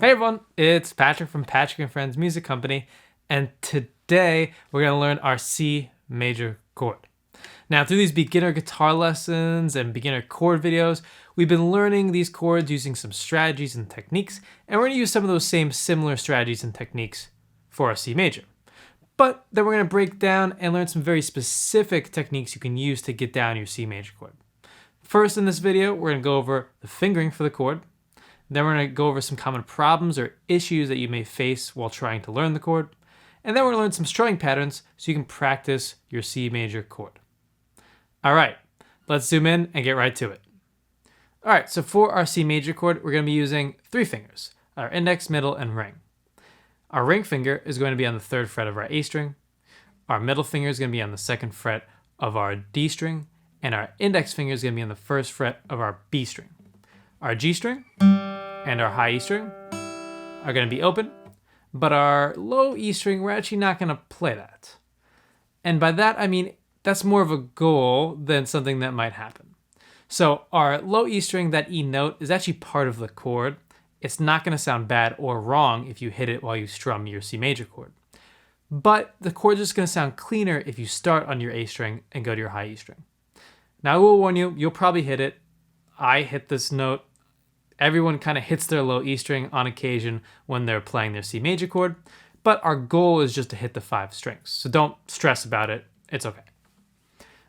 Hey everyone, it's Patrick from Patrick and Friends Music Company, and today we're going to learn our C major chord. Now, through these beginner guitar lessons and beginner chord videos, we've been learning these chords using some strategies and techniques, and we're going to use some of those same similar strategies and techniques for our C major. But then we're going to break down and learn some very specific techniques you can use to get down your C major chord. First, in this video, we're going to go over the fingering for the chord. Then we're going to go over some common problems or issues that you may face while trying to learn the chord. And then we're going to learn some strumming patterns so you can practice your C major chord. All right, let's zoom in and get right to it. All right, so for our C major chord, we're going to be using 3 fingers, our index, middle, and ring. Our ring finger is going to be on the 3rd fret of our A string. Our middle finger is going to be on the 2nd fret of our D string. And our index finger is going to be on the 1st fret of our B string. Our G string and our high E string are going to be open, but our low E string, we're actually not going to play that. And by that, I mean, that's more of a goal than something that might happen. So our low E string, that E note, is actually part of the chord. It's not going to sound bad or wrong if you hit it while you strum your C major chord. But the chord's just going to sound cleaner if you start on your A string and go to your high E string. Now, I will warn you, you'll probably hit it. I hit this note. Everyone kind of hits their low E string on occasion when they're playing their C major chord, but our goal is just to hit the 5 strings. So don't stress about it. It's okay.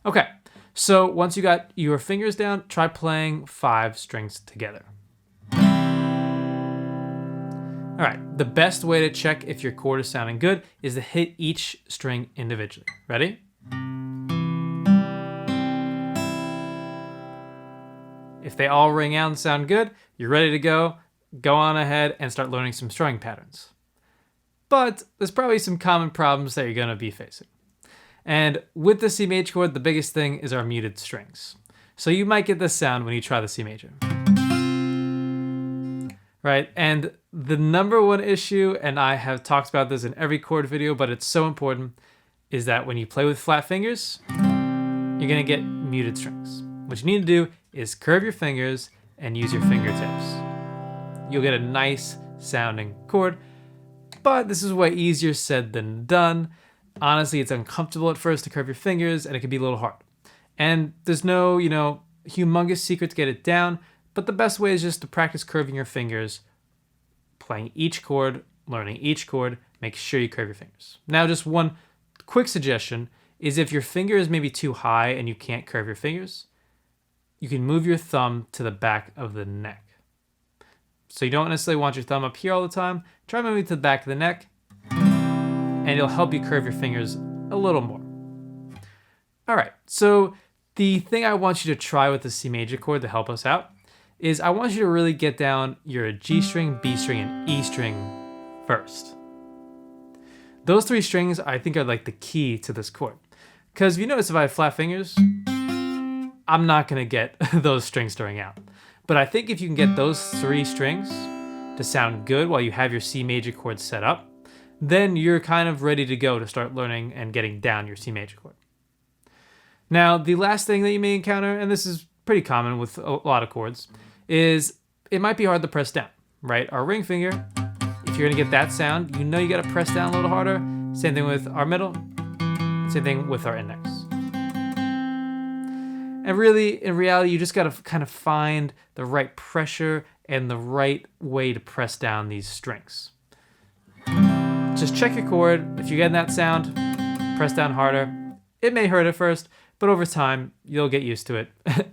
Okay, so once you got your fingers down, try playing 5 strings together. All right, the best way to check if your chord is sounding good is to hit each string individually. Ready? If they all ring out and sound good, you're ready to go. Go on ahead and start learning some strumming patterns. But there's probably some common problems that you're going to be facing. And with the C major chord, the biggest thing is our muted strings. So you might get this sound when you try the C major. Right? And the number one issue, and I have talked about this in every chord video, but it's so important, is that when you play with flat fingers, you're going to get muted strings. What you need to do is curve your fingers and use your fingertips. You'll get a nice sounding chord, but this is way easier said than done. Honestly, it's uncomfortable at first to curve your fingers, and it can be a little hard. And there's no, humongous secret to get it down, but the best way is just to practice curving your fingers, playing each chord, learning each chord, make sure you curve your fingers. Now, just one quick suggestion is if your finger is maybe too high and you can't curve your fingers, you can move your thumb to the back of the neck. So you don't necessarily want your thumb up here all the time. Try moving to the back of the neck, and it'll help you curve your fingers a little more. All right, so the thing I want you to try with the C major chord to help us out is I want you to really get down your G string, B string, and E string first. Those 3 strings, I think, are like the key to this chord. Because if you notice, if I have flat fingers, I'm not going to get those strings to ring out. But I think if you can get those 3 strings to sound good while you have your C major chord set up, then you're kind of ready to go to start learning and getting down your C major chord. Now, the last thing that you may encounter, and this is pretty common with a lot of chords, is it might be hard to press down, right? Our ring finger, if you're going to get that sound, you got to press down a little harder. Same thing with our middle, same thing with our index. And really, in reality, you just got to kind of find the right pressure and the right way to press down these strings. Just check your chord. If you're getting that sound, press down harder. It may hurt at first, but over time, you'll get used to it,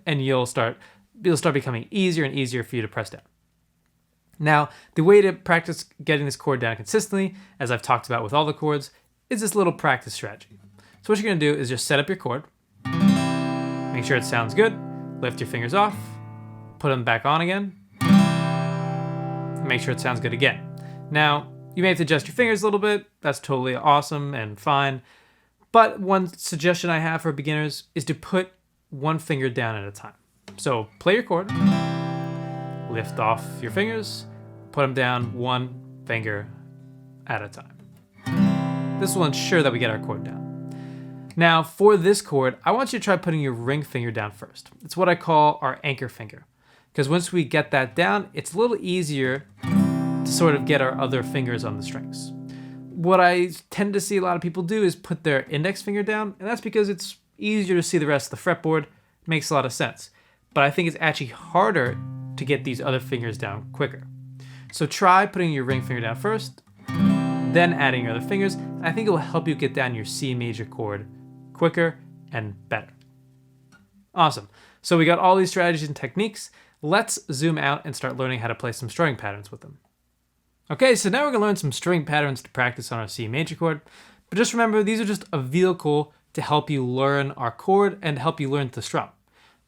and it'll start becoming easier and easier for you to press down. Now, the way to practice getting this chord down consistently, as I've talked about with all the chords, is this little practice strategy. So what you're going to do is just set up your chord. Make sure it sounds good. Lift your fingers off. Put them back on again. Make sure it sounds good again. Now, you may have to adjust your fingers a little bit. That's totally awesome and fine. But one suggestion I have for beginners is to put 1 finger down at a time. So play your chord. Lift off your fingers. Put them down 1 finger at a time. This will ensure that we get our chord down. Now, for this chord, I want you to try putting your ring finger down first. It's what I call our anchor finger. Because once we get that down, it's a little easier to sort of get our other fingers on the strings. What I tend to see a lot of people do is put their index finger down, and that's because it's easier to see the rest of the fretboard. It makes a lot of sense. But I think it's actually harder to get these other fingers down quicker. So try putting your ring finger down first, then adding your other fingers. I think it will help you get down your C major chord quicker and better. Awesome. So we got all these strategies and techniques. Let's zoom out and start learning how to play some strumming patterns with them. Okay, so now we're going to learn some string patterns to practice on our C major chord. But just remember, these are just a vehicle to help you learn our chord and help you learn to strum.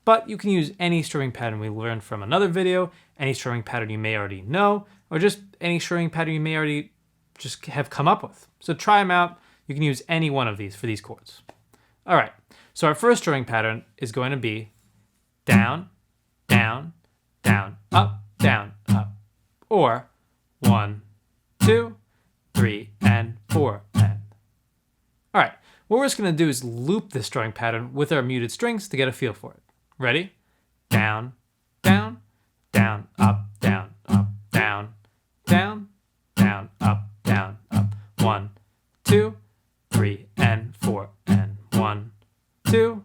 But you can use any strumming pattern we learned from another video, any strumming pattern you may already know, or just any strumming pattern you may already just have come up with. So try them out. You can use any one of these for these chords. All right, so our first strumming pattern is going to be down, down, down, up, or 1, 2, 3, and 4, and. All right, what we're just going to do is loop this strumming pattern with our muted strings to get a feel for it. Ready? Down, down, down, up, down, down, down, down, up, 1, 2, 3, and 4, and 1, 2,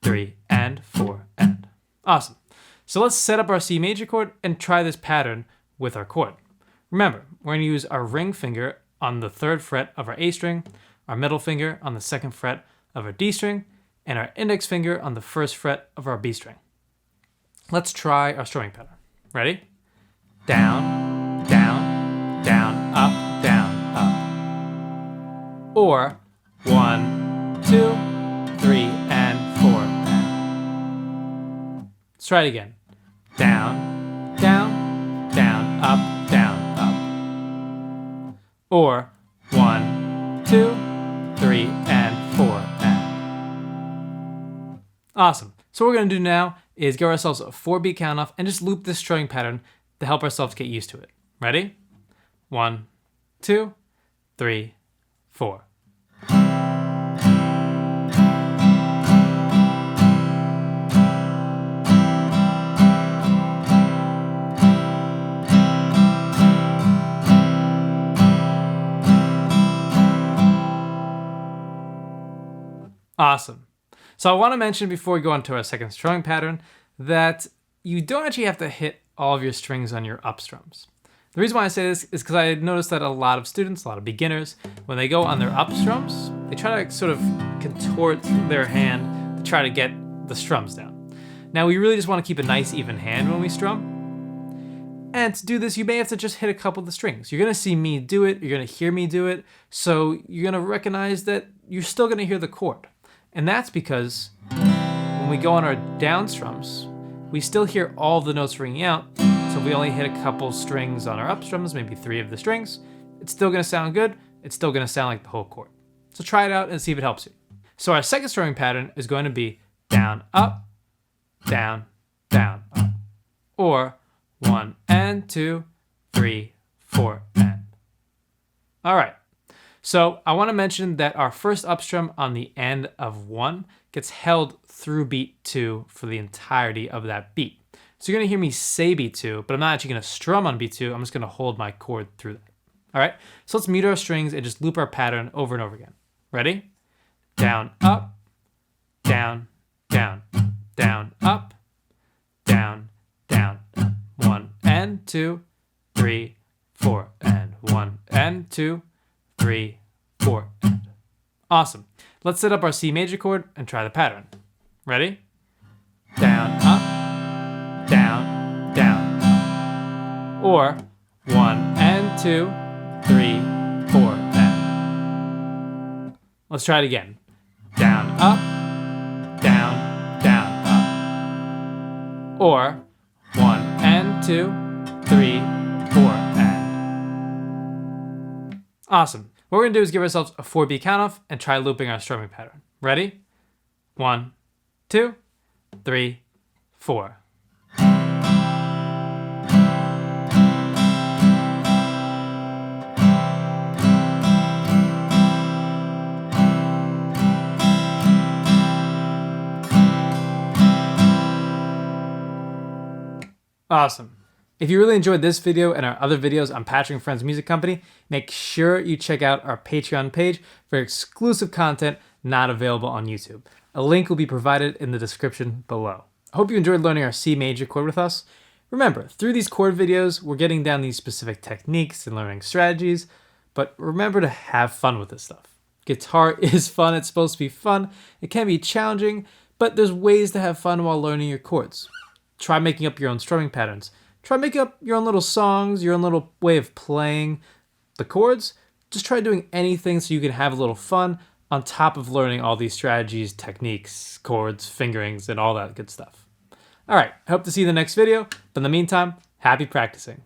3, and 4, and. Awesome. So let's set up our C major chord and try this pattern with our chord. Remember, we're going to use our ring finger on the 3rd fret of our A string, our middle finger on the 2nd fret of our D string, and our index finger on the 1st fret of our B string. Let's try our strumming pattern. Ready? Down, down, down, up, down, up. Or 1, 2, 3, and 4, and. Let's try it again. Down, down, down, up, down, up. Or 1, 2, 3, and 4, and. Awesome. So what we're going to do now is give ourselves a 4-beat count off and just loop this strumming pattern to help ourselves get used to it. Ready? 1, 2, 3, 4. Awesome. So I want to mention before we go on to our second strumming pattern that you don't actually have to hit all of your strings on your up strums. The reason why I say this is because I noticed that a lot of students, a lot of beginners, when they go on their up strums, they try to sort of contort their hand to try to get the strums down. Now we really just want to keep a nice even hand when we strum. And to do this, you may have to just hit a couple of the strings. You're going to see me do it, you're going to hear me do it, so you're going to recognize that you're still going to hear the chord. And that's because when we go on our down strums, we still hear all the notes ringing out. So if we only hit a couple strings on our up strums, maybe 3 of the strings, it's still going to sound good. It's still going to sound like the whole chord. So try it out and see if it helps you. So our second strumming pattern is going to be down, up, down, down, up. Or 1 and 2, 3, 4, and. All right. So I want to mention that our first up strum on the end of 1 gets held through beat 2 for the entirety of that beat. So you're going to hear me say beat 2, but I'm not actually going to strum on beat 2. I'm just going to hold my chord through that. All right, so let's mute our strings and just loop our pattern over and over again. Ready? Down, up, down, down, down, up, down, down, up. 1 and 2, 3, 4, and 1 and 2, 3, 4, and. Awesome. Let's set up our C major chord and try the pattern. Ready? Down, up, down, down, up. Or 1 and 2, 3, 4, and. Let's try it again. Down, up, down, down, up. Or 1 and 2, 3, 4, and. Awesome. What we're going to do is give ourselves a 4-beat count off and try looping our strumming pattern. Ready? 1, 2, 3, 4. Awesome. If you really enjoyed this video and our other videos on Patrick and Friends Music Company, make sure you check out our Patreon page for exclusive content not available on YouTube. A link will be provided in the description below. I hope you enjoyed learning our C major chord with us. Remember, through these chord videos, we're getting down these specific techniques and learning strategies, but remember to have fun with this stuff. Guitar is fun, it's supposed to be fun. It can be challenging, but there's ways to have fun while learning your chords. Try making up your own strumming patterns. Try making up your own little songs, your own little way of playing the chords. Just try doing anything so you can have a little fun on top of learning all these strategies, techniques, chords, fingerings, and all that good stuff. All right, I hope to see you in the next video, but in the meantime, happy practicing.